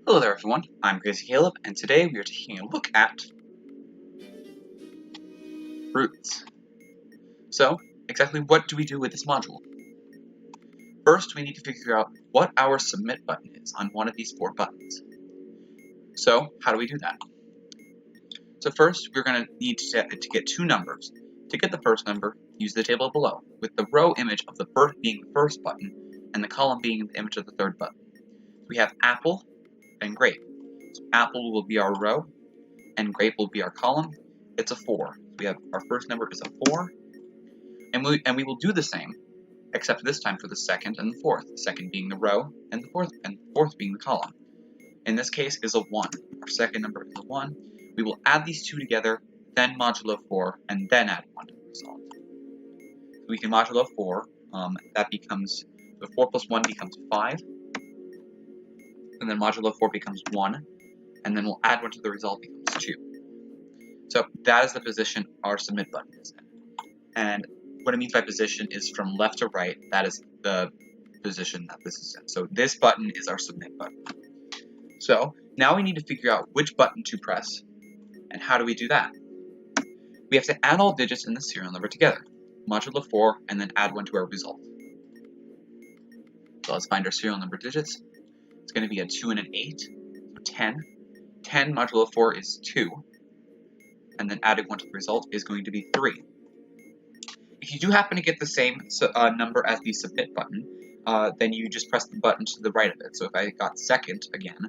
Hello there everyone, I'm Crazy Caleb, and today we are taking a look at roots. So, exactly what do we do with this module? First, we need to figure out what our submit button is on one of these four buttons. So, how do we do that? So first, we're going to need to get two numbers. To get the first number, use the table below, with the row image of the first being the first button, and the column being the image of the third button. We have apple and grape. So apple will be our row, and grape will be our column. It's a 4. We have our first number is a 4, and we will do the same, except this time for the second and the fourth. The second being the row, and the fourth being the column. In this case is a 1. Our second number is a 1. We will add these two together, then modulo 4, and then add 1 to the result. So we can modulo 4. That becomes the 4 plus 1 becomes 5, and then modulo 4 becomes 1, and then we'll add 1 to the result becomes 2. So that is the position our submit button is in. And what it means by position is from left to right. That is the position that this is in. So this button is our submit button. So now we need to figure out which button to press. And how do we do that? We have to add all digits in the serial number together, modulo 4, and then add 1 to our result. So let's find our serial number digits. It's going to be a 2 and an 8, so 10. 10 modulo 4 is 2, and then adding 1 to the result is going to be 3. If you do happen to get the same number as the submit button, then you just press the button to the right of it. So if I got second again,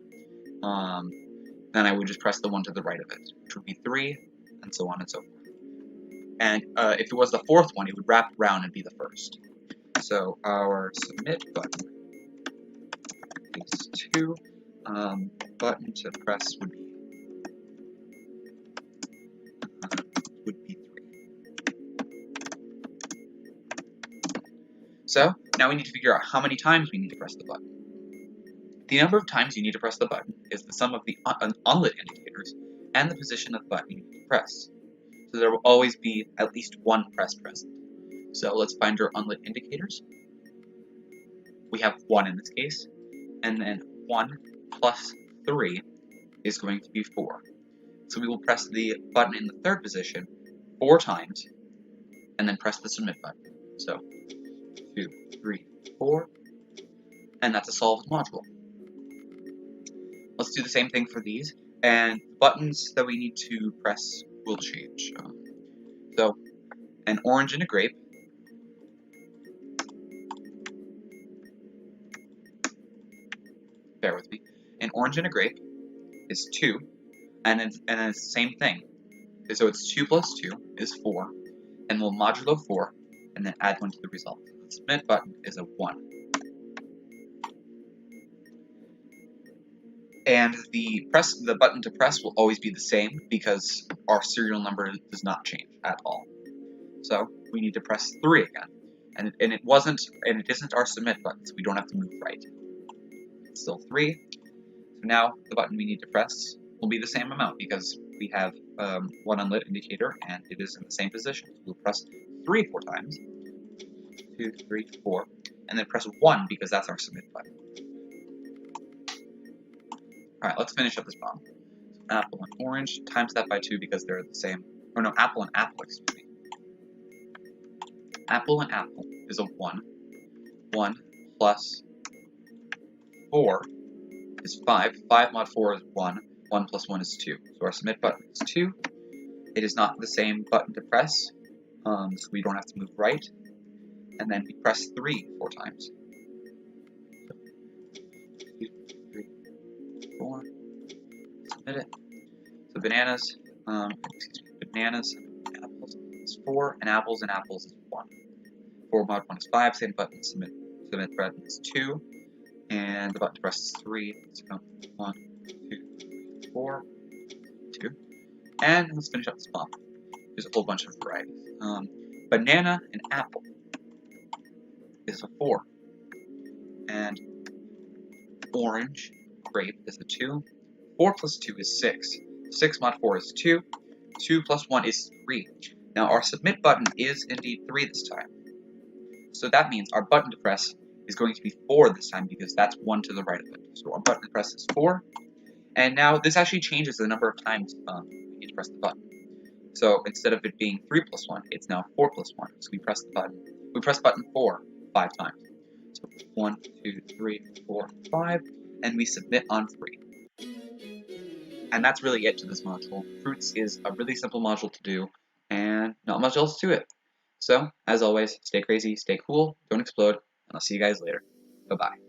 then I would just press the one to the right of it, which would be 3, and so on and so forth. And if it was the fourth one, it would wrap around and be the first. So our submit button is 2. Button to press would be 3. So now we need to figure out how many times we need to press the button. The number of times you need to press the button is the sum of the unlit indicators and the position of the button you need to press. So there will always be at least one press present. So let's find our unlit indicators. We have 1 in this case, and then 1 plus 3 is going to be 4. So we will press the button in the third position 4 times, and then press the submit button. So 2, 3, 4, and that's a solved module. Let's do the same thing for these, and buttons that we need to press will change. So an orange and a grape, bear with me, an orange and a grape is 2, and it's the same thing. So it's 2 plus 2 is 4, and we'll modulo 4, and then add 1 to the result. The submit button is a 1. And the button to press will always be the same because our serial number does not change at all. So we need to press 3 again, and it isn't our submit button, so we don't have to move right. It's still 3. So now the button we need to press will be the same amount because we have one unlit indicator and it is in the same position. So we'll press 3 4 times, 2, 3, 4, and then press 1 because that's our submit button. Alright, let's finish up this problem. So apple and orange, times that by 2 because they're the same. Or no, apple and apple, excuse me. Apple and apple is a 1. 1 plus 4 is 5. 5 mod 4 is 1. 1 plus 1 is 2. So our submit button is 2. It is not the same button to press, so we don't have to move right. And then we press 3 4 times. 2, 3, 4. Submit it. So bananas, bananas and apples is 4, and apples is 1. 4 mod 1 is 5, same button, submit button is 2, and the button to press is 3. So 1, 2, 3, 4, 2. And let's finish up this problem. There's a whole bunch of varieties. Banana and apple is a 4. And orange, grape is a 2. 4 plus 2 is 6. 6 mod 4 is 2. 2 plus 1 is 3. Now our submit button is indeed 3 this time. So that means our button to press is going to be 4 this time because that's 1 to the right of it. So our button to press is 4, And now this actually changes the number of times we need to press the button. So instead of it being 3 plus 1, it's now 4 plus 1. So we press the button. We press button 4 5 times. So 1, 2, 3, 4, 5, and we submit on 3. And that's really it to this module. Fruits is a really simple module to do, and not much else to it. So, as always, stay crazy, stay cool, don't explode, and I'll see you guys later. Bye-bye.